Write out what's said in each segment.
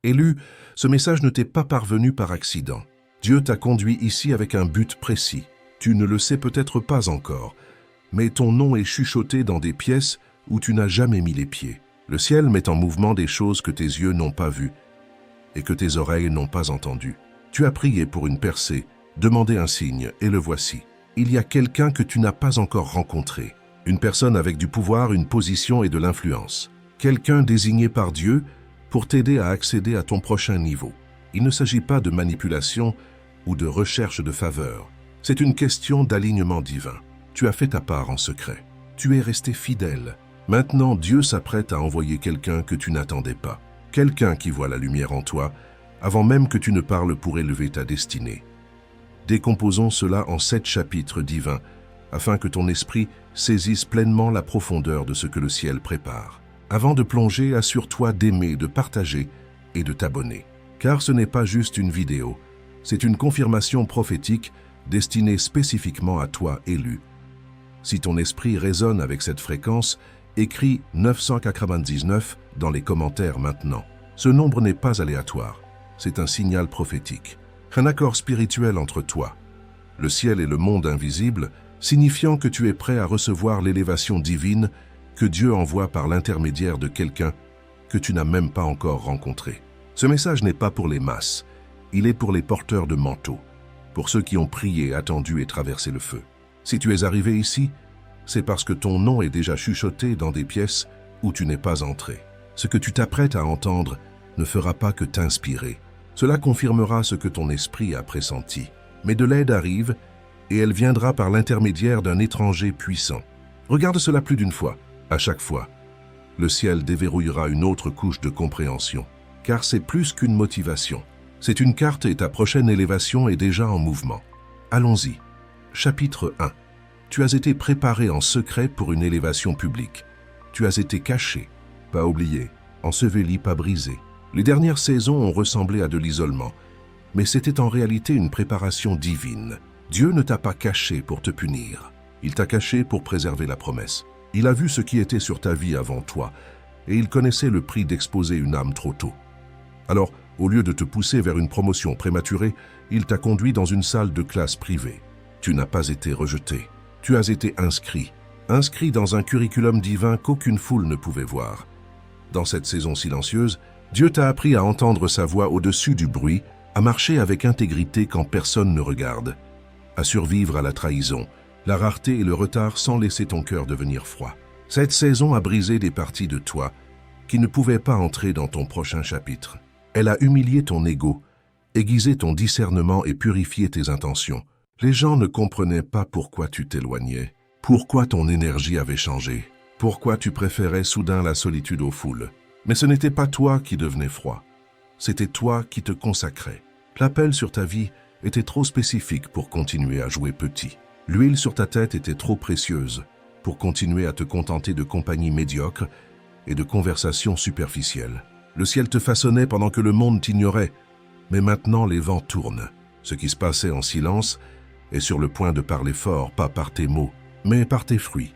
Élu, ce message ne t'est pas parvenu par accident. Dieu t'a conduit ici avec un but précis. Tu ne le sais peut-être pas encore, mais ton nom est chuchoté dans des pièces où tu n'as jamais mis les pieds. Le ciel met en mouvement des choses que tes yeux n'ont pas vues et que tes oreilles n'ont pas entendues. Tu as prié pour une percée, demandé un signe, et le voici. Il y a quelqu'un que tu n'as pas encore rencontré. Une personne avec du pouvoir, une position et de l'influence. Quelqu'un désigné par Dieu pour t'aider à accéder à ton prochain niveau. Il ne s'agit pas de manipulation ou de recherche de faveur. C'est une question d'alignement divin. Tu as fait ta part en secret. Tu es resté fidèle. Maintenant, Dieu s'apprête à envoyer quelqu'un que tu n'attendais pas. Quelqu'un qui voit la lumière en toi, avant même que tu ne parles pour élever ta destinée. Décomposons cela en 7 chapitres divins, afin que ton esprit saisisse pleinement la profondeur de ce que le ciel prépare. Avant de plonger, assure-toi d'aimer, de partager et de t'abonner. Car ce n'est pas juste une vidéo, c'est une confirmation prophétique destinée spécifiquement à toi, élu. Si ton esprit résonne avec cette fréquence, écris 999 dans les commentaires maintenant. Ce nombre n'est pas aléatoire, c'est un signal prophétique. Un accord spirituel entre toi, le ciel et le monde invisible, signifiant que tu es prêt à recevoir l'élévation divine que Dieu envoie par l'intermédiaire de quelqu'un que tu n'as même pas encore rencontré. Ce message n'est pas pour les masses, il est pour les porteurs de manteaux, pour ceux qui ont prié, attendu et traversé le feu. Si tu es arrivé ici, c'est parce que ton nom est déjà chuchoté dans des pièces où tu n'es pas entré. Ce que tu t'apprêtes à entendre ne fera pas que t'inspirer. Cela confirmera ce que ton esprit a pressenti. Mais de l'aide arrive, et elle viendra par l'intermédiaire d'un étranger puissant. Regarde cela plus d'une fois. À chaque fois, le ciel déverrouillera une autre couche de compréhension. Car c'est plus qu'une motivation. C'est une carte et ta prochaine élévation est déjà en mouvement. Allons-y. Chapitre 1. Tu as été préparé en secret pour une élévation publique. Tu as été caché, pas oublié, enseveli, pas brisé. Les dernières saisons ont ressemblé à de l'isolement, mais c'était en réalité une préparation divine. Dieu ne t'a pas caché pour te punir. Il t'a caché pour préserver la promesse. Il a vu ce qui était sur ta vie avant toi, et il connaissait le prix d'exposer une âme trop tôt. Alors, au lieu de te pousser vers une promotion prématurée, il t'a conduit dans une salle de classe privée. Tu n'as pas été rejeté. Tu as été inscrit dans un curriculum divin qu'aucune foule ne pouvait voir. Dans cette saison silencieuse, Dieu t'a appris à entendre sa voix au-dessus du bruit, à marcher avec intégrité quand personne ne regarde, à survivre à la trahison, la rareté et le retard sans laisser ton cœur devenir froid. Cette saison a brisé des parties de toi qui ne pouvaient pas entrer dans ton prochain chapitre. Elle a humilié ton ego, aiguisé ton discernement et purifié tes intentions. Les gens ne comprenaient pas pourquoi tu t'éloignais, pourquoi ton énergie avait changé, pourquoi tu préférais soudain la solitude aux foules. Mais ce n'était pas toi qui devenais froid, c'était toi qui te consacrais. L'appel sur ta vie était trop spécifique pour continuer à jouer petit. L'huile sur ta tête était trop précieuse pour continuer à te contenter de compagnie médiocre et de conversations superficielles. Le ciel te façonnait pendant que le monde t'ignorait, mais maintenant les vents tournent. Ce qui se passait en silence est sur le point de parler fort, pas par tes mots, mais par tes fruits.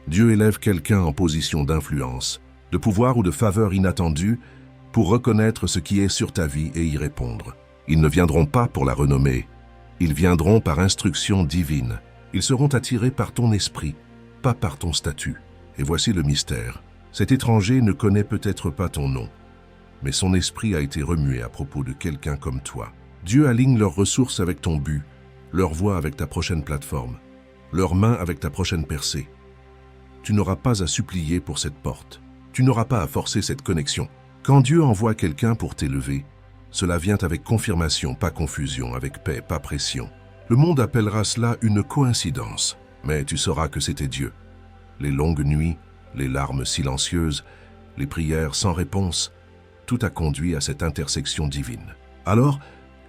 Dieu élève quelqu'un en position d'influence, de pouvoir ou de faveur inattendue pour reconnaître ce qui est sur ta vie et y répondre. Ils ne viendront pas pour la renommée, ils viendront par instruction divine. Ils seront attirés par ton esprit, pas par ton statut. Et voici le mystère. Cet étranger ne connaît peut-être pas ton nom, mais son esprit a été remué à propos de quelqu'un comme toi. Dieu aligne leurs ressources avec ton but, leur voix avec ta prochaine plateforme, leurs mains avec ta prochaine percée. Tu n'auras pas à supplier pour cette porte. Tu n'auras pas à forcer cette connexion. Quand Dieu envoie quelqu'un pour t'élever, cela vient avec confirmation, pas confusion, avec paix, pas pression. Le monde appellera cela une coïncidence, mais tu sauras que c'était Dieu. Les longues nuits, les larmes silencieuses, les prières sans réponse, tout a conduit à cette intersection divine. Alors,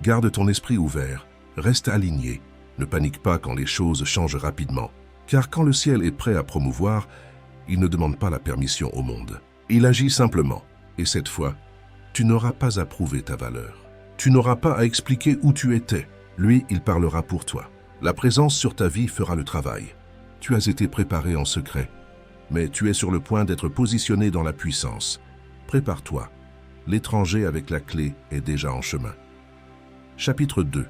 garde ton esprit ouvert, reste aligné, ne panique pas quand les choses changent rapidement, car quand le ciel est prêt à promouvoir, il ne demande pas la permission au monde. Il agit simplement, et cette fois, tu n'auras pas à prouver ta valeur. Tu n'auras pas à expliquer où tu étais. Lui, il parlera pour toi. La présence sur ta vie fera le travail. Tu as été préparé en secret, mais tu es sur le point d'être positionné dans la puissance. Prépare-toi. l'étranger avec la clé est déjà en chemin. Chapitre 2.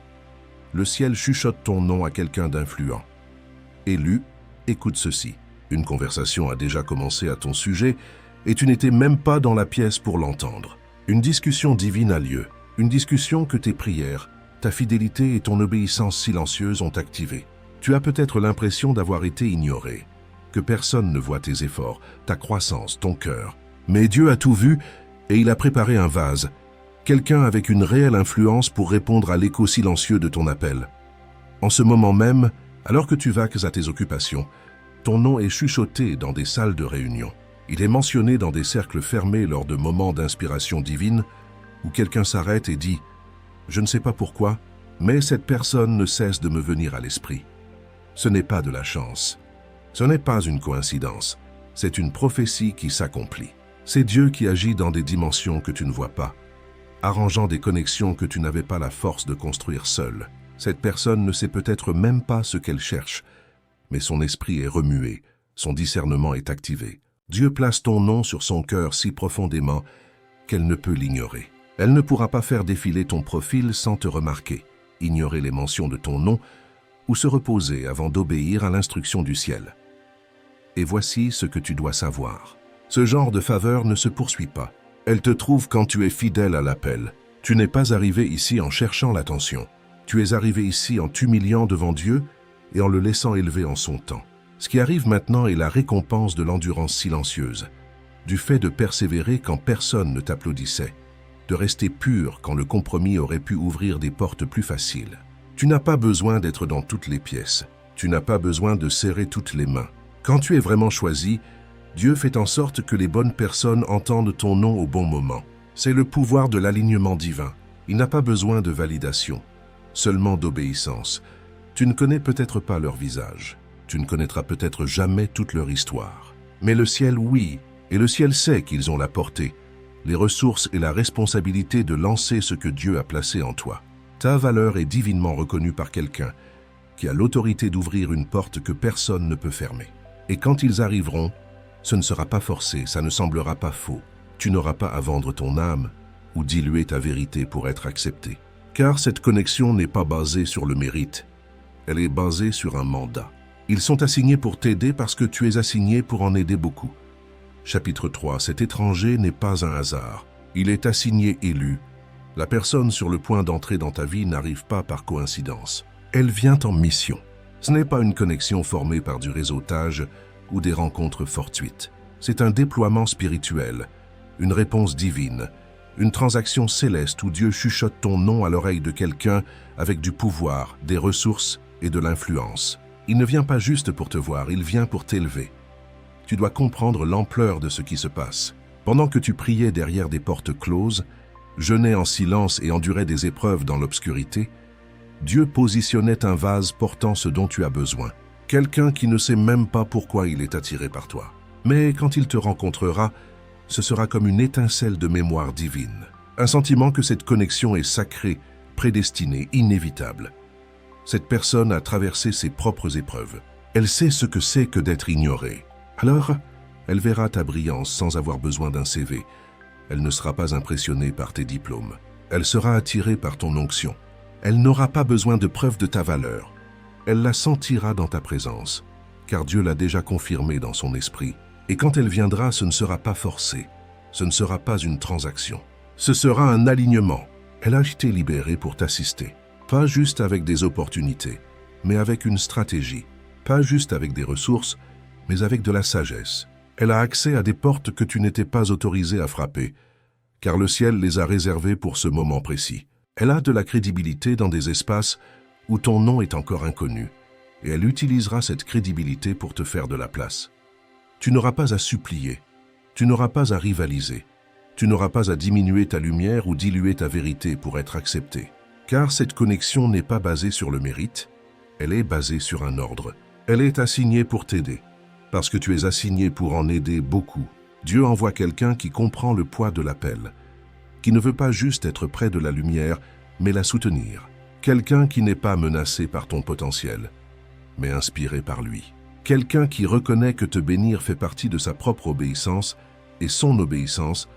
Le ciel chuchote ton nom à quelqu'un d'influent. Élu, écoute ceci. Une conversation a déjà commencé à ton sujet et tu n'étais même pas dans la pièce pour l'entendre. Une discussion divine a lieu, une discussion que tes prières, ta fidélité et ton obéissance silencieuse ont activée. Tu as peut-être l'impression d'avoir été ignoré, que personne ne voit tes efforts, ta croissance, ton cœur. Mais Dieu a tout vu et il a préparé un vase, quelqu'un avec une réelle influence pour répondre à l'écho silencieux de ton appel. En ce moment même, alors que tu vaques à tes occupations, ton nom est chuchoté dans des salles de réunion. Il est mentionné dans des cercles fermés lors de moments d'inspiration divine où quelqu'un s'arrête et dit « Je ne sais pas pourquoi, mais cette personne ne cesse de me venir à l'esprit. » Ce n'est pas de la chance. Ce n'est pas une coïncidence. C'est une prophétie qui s'accomplit. C'est Dieu qui agit dans des dimensions que tu ne vois pas, arrangeant des connexions que tu n'avais pas la force de construire seul. Cette personne ne sait peut-être même pas ce qu'elle cherche, mais son esprit est remué, son discernement est activé. Dieu place ton nom sur son cœur si profondément qu'elle ne peut l'ignorer. Elle ne pourra pas faire défiler ton profil sans te remarquer, ignorer les mentions de ton nom ou se reposer avant d'obéir à l'instruction du ciel. Et voici ce que tu dois savoir. Ce genre de faveur ne se poursuit pas. Elle te trouve quand tu es fidèle à l'appel. Tu n'es pas arrivé ici en cherchant l'attention. Tu es arrivé ici en t'humiliant devant Dieu et en le laissant élever en son temps. Ce qui arrive maintenant est la récompense de l'endurance silencieuse, du fait de persévérer quand personne ne t'applaudissait, de rester pur quand le compromis aurait pu ouvrir des portes plus faciles. Tu n'as pas besoin d'être dans toutes les pièces. Tu n'as pas besoin de serrer toutes les mains. Quand tu es vraiment choisi, Dieu fait en sorte que les bonnes personnes entendent ton nom au bon moment. C'est le pouvoir de l'alignement divin. Il n'a pas besoin de validation, seulement d'obéissance. Tu ne connais peut-être pas leur visage. Tu ne connaîtras peut-être jamais toute leur histoire. Mais le ciel, oui, et le ciel sait qu'ils ont la portée, les ressources et la responsabilité de lancer ce que Dieu a placé en toi. Ta valeur est divinement reconnue par quelqu'un qui a l'autorité d'ouvrir une porte que personne ne peut fermer. Et quand ils arriveront, ce ne sera pas forcé, ça ne semblera pas faux. Tu n'auras pas à vendre ton âme ou diluer ta vérité pour être accepté. Car cette connexion n'est pas basée sur le mérite, elle est basée sur un mandat. Ils sont assignés pour t'aider parce que tu es assigné pour en aider beaucoup. Chapitre 3. Cet étranger n'est pas un hasard. Il est assigné élu. La personne sur le point d'entrer dans ta vie n'arrive pas par coïncidence. Elle vient en mission. Ce n'est pas une connexion formée par du réseautage ou des rencontres fortuites. C'est un déploiement spirituel, une réponse divine, une transaction céleste où Dieu chuchote ton nom à l'oreille de quelqu'un avec du pouvoir, des ressources et de l'influence. Il ne vient pas juste pour te voir, il vient pour t'élever. Tu dois comprendre l'ampleur de ce qui se passe. Pendant que tu priais derrière des portes closes, jeûnais en silence et endurais des épreuves dans l'obscurité, Dieu positionnait un vase portant ce dont tu as besoin. Quelqu'un qui ne sait même pas pourquoi il est attiré par toi. Mais quand il te rencontrera, ce sera comme une étincelle de mémoire divine. Un sentiment que cette connexion est sacrée, prédestinée, inévitable. Cette personne a traversé ses propres épreuves. Elle sait ce que c'est que d'être ignorée. Alors, elle verra ta brillance sans avoir besoin d'un CV. Elle ne sera pas impressionnée par tes diplômes. Elle sera attirée par ton onction. Elle n'aura pas besoin de preuves de ta valeur. Elle la sentira dans ta présence, car Dieu l'a déjà confirmé dans son esprit. Et quand elle viendra, ce ne sera pas forcé. Ce ne sera pas une transaction. Ce sera un alignement. Elle a été libérée pour t'assister. Pas juste avec des opportunités, mais avec une stratégie. Pas juste avec des ressources, mais avec de la sagesse. Elle a accès à des portes que tu n'étais pas autorisé à frapper, car le ciel les a réservées pour ce moment précis. Elle a de la crédibilité dans des espaces où ton nom est encore inconnu, et elle utilisera cette crédibilité pour te faire de la place. Tu n'auras pas à supplier, tu n'auras pas à rivaliser, tu n'auras pas à diminuer ta lumière ou diluer ta vérité pour être accepté. Car cette connexion n'est pas basée sur le mérite, elle est basée sur un ordre. Elle est assignée pour t'aider. Parce que tu es assigné pour en aider beaucoup, Dieu envoie quelqu'un qui comprend le poids de l'appel, qui ne veut pas juste être près de la lumière, mais la soutenir. Quelqu'un qui n'est pas menacé par ton potentiel, mais inspiré par lui. Quelqu'un qui reconnaît que te bénir fait partie de sa propre obéissance, et son obéissance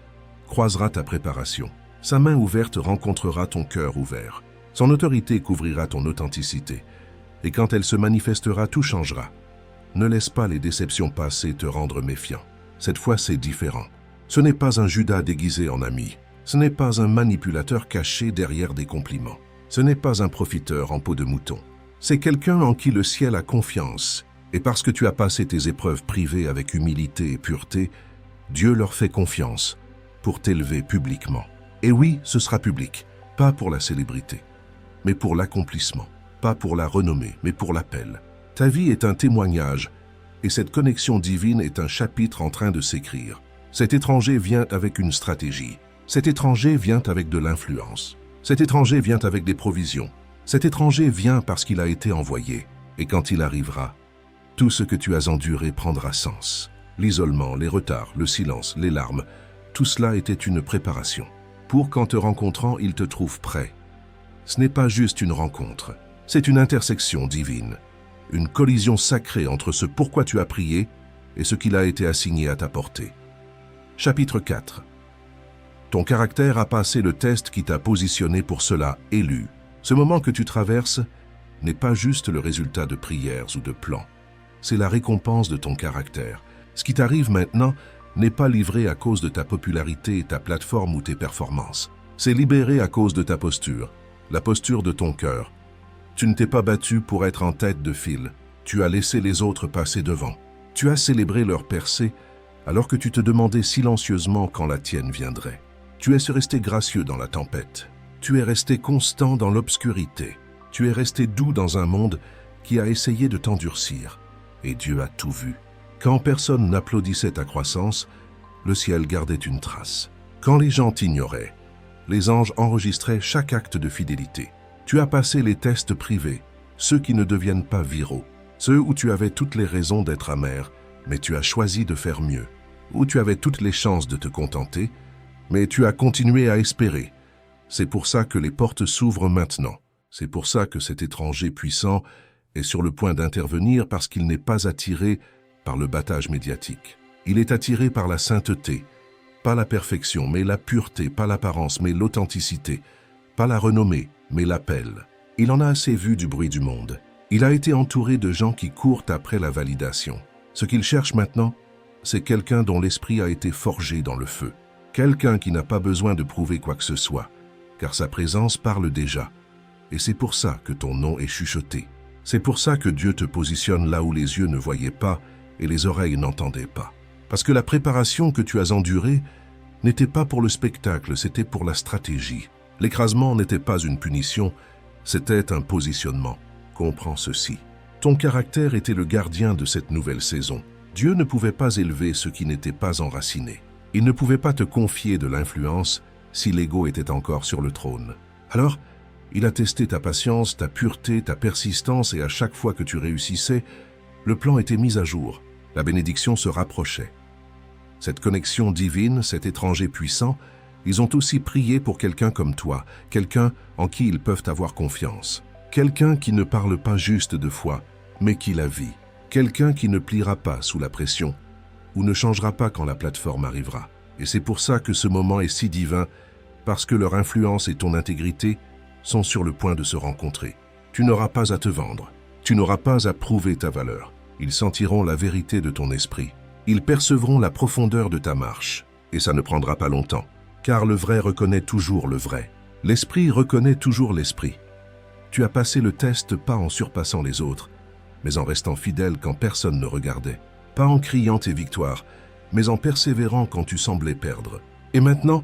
croisera ta préparation. Sa main ouverte rencontrera ton cœur ouvert. Son autorité couvrira ton authenticité. Et quand elle se manifestera, tout changera. Ne laisse pas les déceptions passées te rendre méfiant. Cette fois, c'est différent. Ce n'est pas un Judas déguisé en ami. Ce n'est pas un manipulateur caché derrière des compliments. Ce n'est pas un profiteur en peau de mouton. C'est quelqu'un en qui le ciel a confiance. Et parce que tu as passé tes épreuves privées avec humilité et pureté, Dieu leur fait confiance pour t'élever publiquement. Et oui, ce sera public, pas pour la célébrité, mais pour l'accomplissement, pas pour la renommée, mais pour l'appel. Ta vie est un témoignage, et cette connexion divine est un chapitre en train de s'écrire. Cet étranger vient avec une stratégie. Cet étranger vient avec de l'influence. Cet étranger vient avec des provisions. Cet étranger vient parce qu'il a été envoyé. Et quand il arrivera, tout ce que tu as enduré prendra sens. L'isolement, les retards, le silence, les larmes, tout cela était une préparation. Pour qu'en te rencontrant, il te trouve prêt. Ce n'est pas juste une rencontre, c'est une intersection divine. Une collision sacrée entre ce pourquoi tu as prié et ce qu'il a été assigné à t'apporter. Chapitre 4. Ton caractère a passé le test qui t'a positionné pour cela, élu. Ce moment que tu traverses n'est pas juste le résultat de prières ou de plans. C'est la récompense de ton caractère. Ce qui t'arrive maintenant n'est pas livré à cause de ta popularité, ta plateforme ou tes performances. C'est libéré à cause de ta posture, la posture de ton cœur. Tu ne t'es pas battu pour être en tête de file. Tu as laissé les autres passer devant. Tu as célébré leur percée alors que tu te demandais silencieusement quand la tienne viendrait. Tu es resté gracieux dans la tempête. Tu es resté constant dans l'obscurité. Tu es resté doux dans un monde qui a essayé de t'endurcir. Et Dieu a tout vu. Quand personne n'applaudissait ta croissance, le ciel gardait une trace. Quand les gens t'ignoraient, les anges enregistraient chaque acte de fidélité. Tu as passé les tests privés, ceux qui ne deviennent pas viraux, ceux où tu avais toutes les raisons d'être amer, mais tu as choisi de faire mieux, où tu avais toutes les chances de te contenter, mais tu as continué à espérer. C'est pour ça que les portes s'ouvrent maintenant. C'est pour ça que cet étranger puissant est sur le point d'intervenir parce qu'il n'est pas attiré par le battage médiatique. Il est attiré par la sainteté, pas la perfection, mais la pureté, pas l'apparence, mais l'authenticité, pas la renommée, mais l'appel. Il en a assez vu du bruit du monde. Il a été entouré de gens qui courent après la validation. Ce qu'il cherche maintenant, c'est quelqu'un dont l'esprit a été forgé dans le feu. Quelqu'un qui n'a pas besoin de prouver quoi que ce soit, car sa présence parle déjà. Et c'est pour ça que ton nom est chuchoté. C'est pour ça que Dieu te positionne là où les yeux ne voyaient pas et les oreilles n'entendaient pas. Parce que la préparation que tu as endurée n'était pas pour le spectacle, c'était pour la stratégie. L'écrasement n'était pas une punition, c'était un positionnement. Comprends ceci. Ton caractère était le gardien de cette nouvelle saison. Dieu ne pouvait pas élever ce qui n'était pas enraciné. Il ne pouvait pas te confier de l'influence si l'ego était encore sur le trône. Alors, il a testé ta patience, ta pureté, ta persistance et à chaque fois que tu réussissais, le plan était mis à jour. La bénédiction se rapprochait. Cette connexion divine, cet étranger puissant, ils ont aussi prié pour quelqu'un comme toi, quelqu'un en qui ils peuvent avoir confiance. Quelqu'un qui ne parle pas juste de foi, mais qui la vit. Quelqu'un qui ne pliera pas sous la pression ou ne changera pas quand la plateforme arrivera. Et c'est pour ça que ce moment est si divin, parce que leur influence et ton intégrité sont sur le point de se rencontrer. Tu n'auras pas à te vendre. Tu n'auras pas à prouver ta valeur. Ils sentiront la vérité de ton esprit. Ils percevront la profondeur de ta marche. Et ça ne prendra pas longtemps, car le vrai reconnaît toujours le vrai. L'esprit reconnaît toujours l'esprit. Tu as passé le test pas en surpassant les autres, mais en restant fidèle quand personne ne regardait. Pas en criant tes victoires, mais en persévérant quand tu semblais perdre. Et maintenant,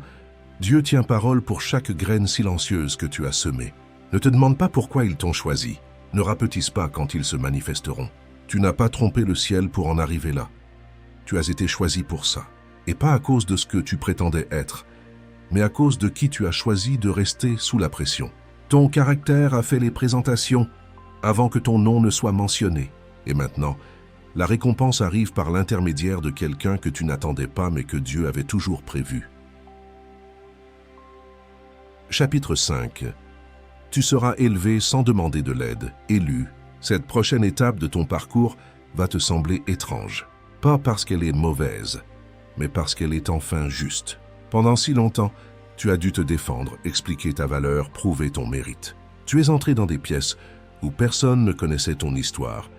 Dieu tient parole pour chaque graine silencieuse que tu as semée. Ne te demande pas pourquoi ils t'ont choisi. Ne rapetisse pas quand ils se manifesteront. Tu n'as pas trompé le ciel pour en arriver là. Tu as été choisi pour ça. Et pas à cause de ce que tu prétendais être, mais à cause de qui tu as choisi de rester sous la pression. Ton caractère a fait les présentations avant que ton nom ne soit mentionné. Et maintenant, la récompense arrive par l'intermédiaire de quelqu'un que tu n'attendais pas mais que Dieu avait toujours prévu. Chapitre 5. Tu seras élevé sans demander de l'aide, élu. Cette prochaine étape de ton parcours va te sembler étrange. Pas parce qu'elle est mauvaise, mais parce qu'elle est enfin juste. Pendant si longtemps, tu as dû te défendre, expliquer ta valeur, prouver ton mérite. Tu es entré dans des pièces où personne ne connaissait ton histoire,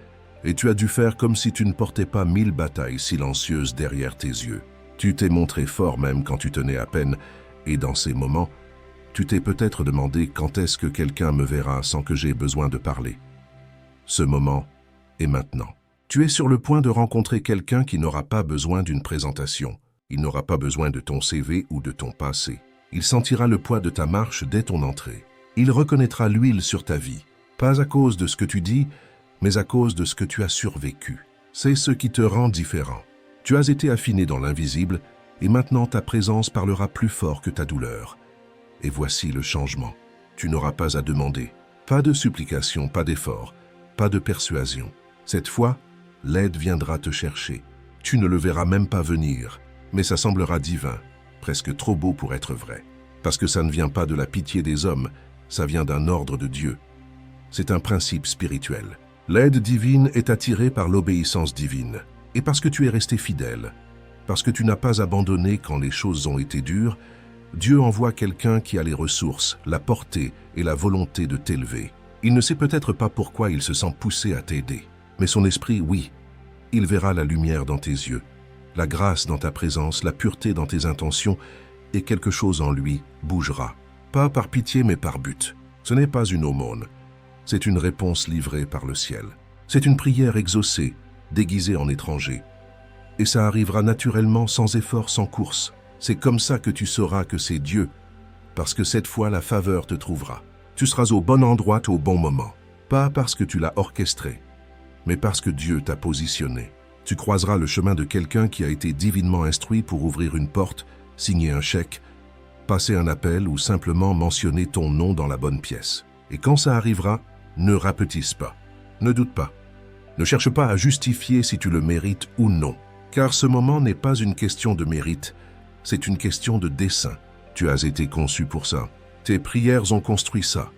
et tu as dû faire comme si tu ne portais pas 1000 batailles silencieuses derrière tes yeux. Tu t'es montré fort même quand tu tenais à peine, et dans ces moments, tu t'es peut-être demandé quand est-ce que quelqu'un me verra sans que j'aie besoin de parler. Ce moment est maintenant. Tu es sur le point de rencontrer quelqu'un qui n'aura pas besoin d'une présentation. Il n'aura pas besoin de ton CV ou de ton passé. Il sentira le poids de ta marche dès ton entrée. Il reconnaîtra l'huile sur ta vie, pas à cause de ce que tu dis, mais à cause de ce que tu as survécu. C'est ce qui te rend différent. Tu as été affiné dans l'invisible, et maintenant ta présence parlera plus fort que ta douleur. Et voici le changement. Tu n'auras pas à demander. Pas de supplication, pas d'effort, pas de persuasion. Cette fois, l'aide viendra te chercher. Tu ne le verras même pas venir, mais ça semblera divin, presque trop beau pour être vrai. Parce que ça ne vient pas de la pitié des hommes, ça vient d'un ordre de Dieu. C'est un principe spirituel. L'aide divine est attirée par l'obéissance divine. Et parce que tu es resté fidèle, parce que tu n'as pas abandonné quand les choses ont été dures, Dieu envoie quelqu'un qui a les ressources, la portée et la volonté de t'élever. Il ne sait peut-être pas pourquoi il se sent poussé à t'aider, mais son esprit, oui. Il verra la lumière dans tes yeux, la grâce dans ta présence, la pureté dans tes intentions, et quelque chose en lui bougera. Pas par pitié, mais par but. Ce n'est pas une aumône. C'est une réponse livrée par le ciel. C'est une prière exaucée, déguisée en étranger. Et ça arrivera naturellement, sans effort, sans course. C'est comme ça que tu sauras que c'est Dieu, parce que cette fois la faveur te trouvera. Tu seras au bon endroit au bon moment, pas parce que tu l'as orchestré, mais parce que Dieu t'a positionné. Tu croiseras le chemin de quelqu'un qui a été divinement instruit pour ouvrir une porte, signer un chèque, passer un appel ou simplement mentionner ton nom dans la bonne pièce. Et quand ça arrivera, ne rapetisse pas, ne doute pas. Ne cherche pas à justifier si tu le mérites ou non, car ce moment n'est pas une question de mérite, c'est une question de dessein. Tu as été conçu pour ça. Tes prières ont construit ça.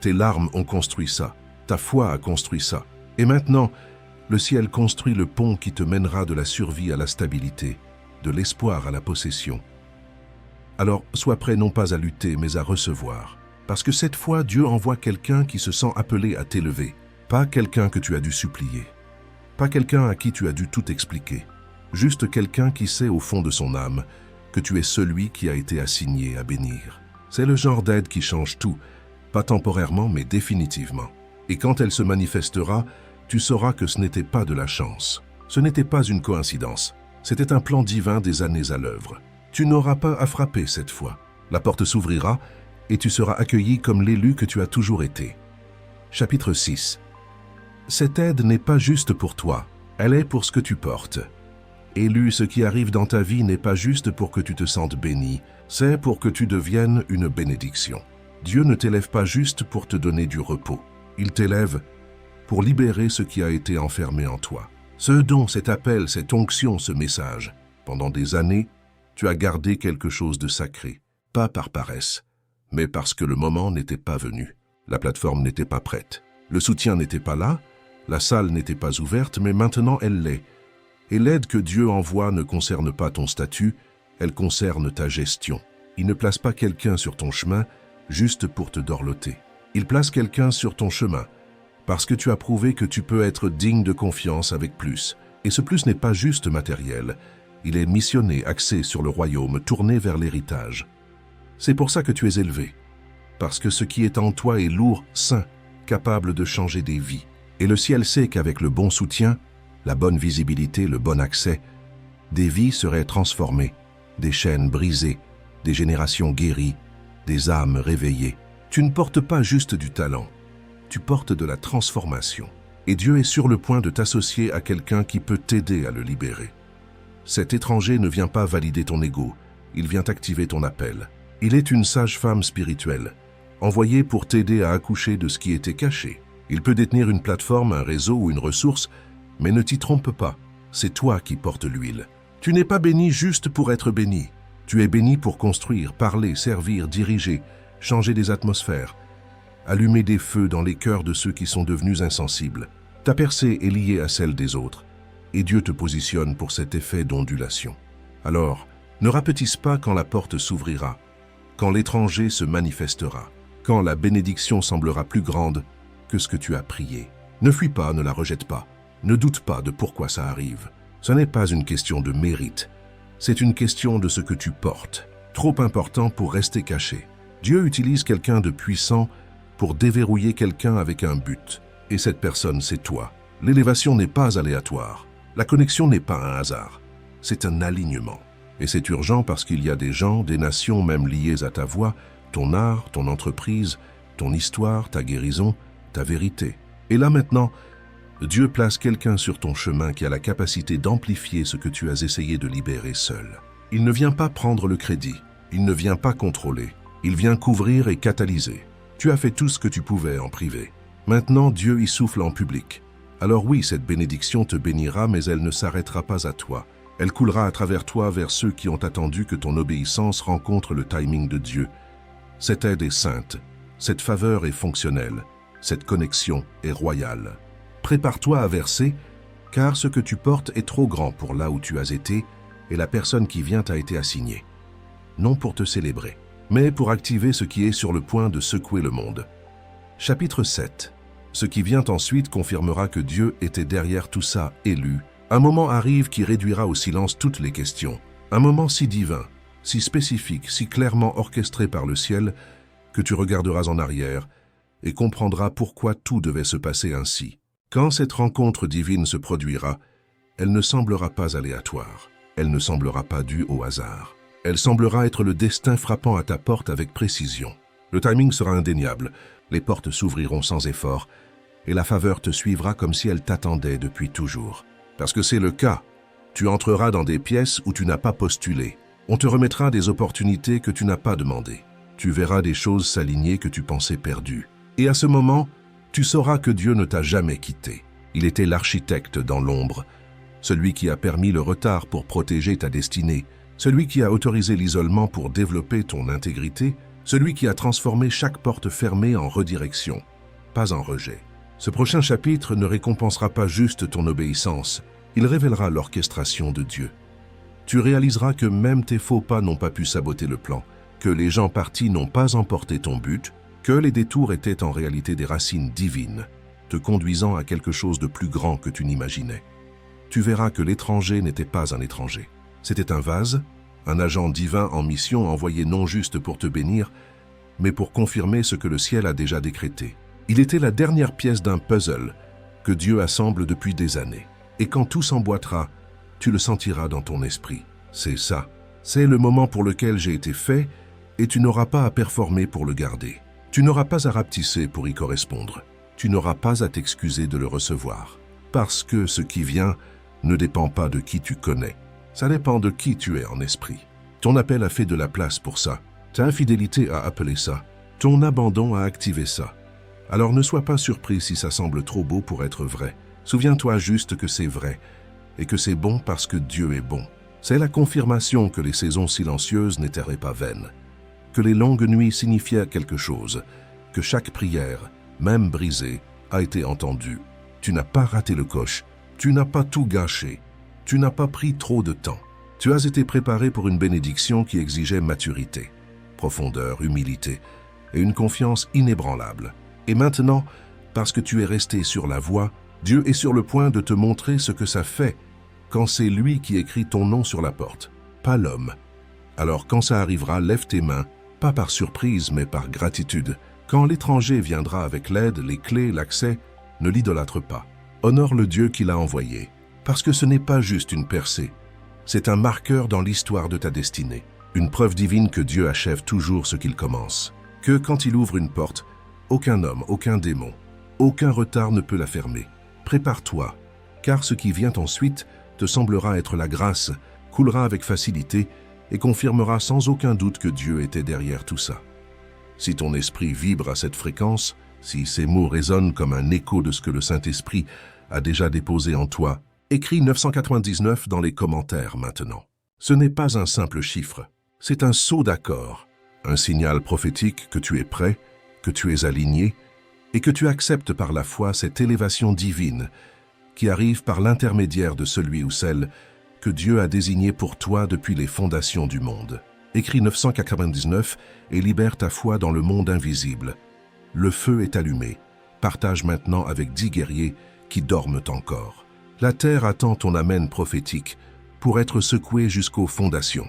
Tes larmes ont construit ça. Ta foi a construit ça. Et maintenant, le ciel construit le pont qui te mènera de la survie à la stabilité, de l'espoir à la possession. Alors, sois prêt non pas à lutter, mais à recevoir. Parce que cette fois, Dieu envoie quelqu'un qui se sent appelé à t'élever. Pas quelqu'un que tu as dû supplier. Pas quelqu'un à qui tu as dû tout expliquer. Juste quelqu'un qui sait au fond de son âme que tu es celui qui a été assigné à bénir. C'est le genre d'aide qui change tout, pas temporairement mais définitivement. Et quand elle se manifestera, tu sauras que ce n'était pas de la chance. Ce n'était pas une coïncidence. C'était un plan divin des années à l'œuvre. Tu n'auras pas à frapper cette fois. La porte s'ouvrira et tu seras accueilli comme l'élu que tu as toujours été. Chapitre 6. Cette aide n'est pas juste pour toi, elle est pour ce que tu portes. Élu, ce qui arrive dans ta vie n'est pas juste pour que tu te sentes béni, c'est pour que tu deviennes une bénédiction. Dieu ne t'élève pas juste pour te donner du repos. Il t'élève pour libérer ce qui a été enfermé en toi. Ce don, cet appel, cette onction, ce message. Pendant des années, tu as gardé quelque chose de sacré, pas par paresse, mais parce que le moment n'était pas venu. La plateforme n'était pas prête. Le soutien n'était pas là, la salle n'était pas ouverte, mais maintenant elle l'est. Et l'aide que Dieu envoie ne concerne pas ton statut, elle concerne ta gestion. Il ne place pas quelqu'un sur ton chemin juste pour te dorloter. Il place quelqu'un sur ton chemin parce que tu as prouvé que tu peux être digne de confiance avec plus. Et ce plus n'est pas juste matériel, il est missionné, axé sur le royaume, tourné vers l'héritage. C'est pour ça que tu es élevé, parce que ce qui est en toi est lourd, sain, capable de changer des vies. Et le ciel sait qu'avec le bon soutien, la bonne visibilité, le bon accès, des vies seraient transformées, des chaînes brisées, des générations guéries, des âmes réveillées. Tu ne portes pas juste du talent, tu portes de la transformation. Et Dieu est sur le point de t'associer à quelqu'un qui peut t'aider à le libérer. Cet étranger ne vient pas valider ton ego, il vient activer ton appel. Il est une sage-femme spirituelle, envoyée pour t'aider à accoucher de ce qui était caché. Il peut détenir une plateforme, un réseau ou une ressource, mais ne t'y trompe pas, c'est toi qui portes l'huile. Tu n'es pas béni juste pour être béni. Tu es béni pour construire, parler, servir, diriger, changer des atmosphères, allumer des feux dans les cœurs de ceux qui sont devenus insensibles. Ta percée est liée à celle des autres, et Dieu te positionne pour cet effet d'ondulation. Alors, Ne rapetisse pas quand la porte s'ouvrira, quand l'étranger se manifestera, quand la bénédiction semblera plus grande que ce que tu as prié. Ne fuis pas, ne la rejette pas. Ne doute pas de pourquoi ça arrive. Ce n'est pas une question de mérite. C'est une question de ce que tu portes. Trop important pour rester caché. Dieu utilise quelqu'un de puissant pour déverrouiller quelqu'un avec un but. Et cette personne, c'est toi. L'élévation n'est pas aléatoire. La connexion n'est pas un hasard. C'est un alignement. Et c'est urgent parce qu'il y a des gens, des nations même liées à ta voix, ton art, ton entreprise, ton histoire, ta guérison, ta vérité. Et là maintenant, Dieu place quelqu'un sur ton chemin qui a la capacité d'amplifier ce que tu as essayé de libérer seul. Il ne vient pas prendre le crédit, il ne vient pas contrôler, il vient couvrir et catalyser. Tu as fait tout ce que tu pouvais en privé. Maintenant, Dieu y souffle en public. Alors oui, cette bénédiction te bénira, mais elle ne s'arrêtera pas à toi. Elle coulera à travers toi vers ceux qui ont attendu que ton obéissance rencontre le timing de Dieu. Cette aide est sainte, cette faveur est fonctionnelle, cette connexion est royale. Prépare-toi à verser, car ce que tu portes est trop grand pour là où tu as été et la personne qui vient t'a été assignée. Non pour te célébrer, mais pour activer ce qui est sur le point de secouer le monde. Chapitre 7. Ce qui vient ensuite confirmera que Dieu était derrière tout ça, élu. Un moment arrive qui réduira au silence toutes les questions. Un moment si divin, si spécifique, si clairement orchestré par le ciel, que tu regarderas en arrière et comprendras pourquoi tout devait se passer ainsi. Quand cette rencontre divine se produira, elle ne semblera pas aléatoire, elle ne semblera pas due au hasard. Elle semblera être le destin frappant à ta porte avec précision. Le timing sera indéniable, les portes s'ouvriront sans effort, et la faveur te suivra comme si elle t'attendait depuis toujours. Parce que c'est le cas, tu entreras dans des pièces où tu n'as pas postulé. On te remettra des opportunités que tu n'as pas demandées. Tu verras des choses s'aligner que tu pensais perdues. Et à ce moment, tu sauras que Dieu ne t'a jamais quitté. Il était l'architecte dans l'ombre, celui qui a permis le retard pour protéger ta destinée, celui qui a autorisé l'isolement pour développer ton intégrité, celui qui a transformé chaque porte fermée en redirection, pas en rejet. Ce prochain chapitre ne récompensera pas juste ton obéissance, il révélera l'orchestration de Dieu. Tu réaliseras que même tes faux pas n'ont pas pu saboter le plan, que les gens partis n'ont pas emporté ton but, que les détours étaient en réalité des racines divines, te conduisant à quelque chose de plus grand que tu n'imaginais. Tu verras que l'étranger n'était pas un étranger. C'était un vase, un agent divin en mission envoyé non juste pour te bénir, mais pour confirmer ce que le ciel a déjà décrété. Il était la dernière pièce d'un puzzle que Dieu assemble depuis des années. Et quand tout s'emboîtera, tu le sentiras dans ton esprit. C'est ça. C'est le moment pour lequel j'ai été fait et tu n'auras pas à performer pour le garder. Tu n'auras pas à rapetisser pour y correspondre. Tu n'auras pas à t'excuser de le recevoir. Parce que ce qui vient ne dépend pas de qui tu connais. Ça dépend de qui tu es en esprit. Ton appel a fait de la place pour ça. Ta infidélité a appelé ça. Ton abandon a activé ça. Alors ne sois pas surpris si ça semble trop beau pour être vrai. Souviens-toi juste que c'est vrai et que c'est bon parce que Dieu est bon. C'est la confirmation que les saisons silencieuses n'étaient pas vaines, que les longues nuits signifiaient quelque chose, que chaque prière, même brisée, a été entendue. Tu n'as pas raté le coche, tu n'as pas tout gâché, tu n'as pas pris trop de temps. Tu as été préparé pour une bénédiction qui exigeait maturité, profondeur, humilité et une confiance inébranlable. Et maintenant, parce que tu es resté sur la voie, Dieu est sur le point de te montrer ce que ça fait quand c'est lui qui écrit ton nom sur la porte, pas l'homme. Alors quand ça arrivera, lève tes mains, pas par surprise mais par gratitude. Quand l'étranger viendra avec l'aide, les clés, l'accès, ne l'idolâtre pas. Honore le Dieu qui l'a envoyé, parce que ce n'est pas juste une percée, c'est un marqueur dans l'histoire de ta destinée, une preuve divine que Dieu achève toujours ce qu'il commence, que quand il ouvre une porte, aucun homme, aucun démon, aucun retard ne peut la fermer. Prépare-toi, car ce qui vient ensuite te semblera être la grâce, coulera avec facilité et confirmera sans aucun doute que Dieu était derrière tout ça. Si ton esprit vibre à cette fréquence, si ces mots résonnent comme un écho de ce que le Saint-Esprit a déjà déposé en toi, écris 999 dans les commentaires maintenant. Ce n'est pas un simple chiffre, c'est un saut d'accord, un signal prophétique que tu es prêt, que tu es aligné et que tu acceptes par la foi cette élévation divine qui arrive par l'intermédiaire de celui ou celle que Dieu a désigné pour toi depuis les fondations du monde. Écrit 999 et libère ta foi dans le monde invisible. Le feu est allumé. Partage maintenant avec 10 guerriers qui dorment encore. La terre attend ton amen prophétique pour être secouée jusqu'aux fondations.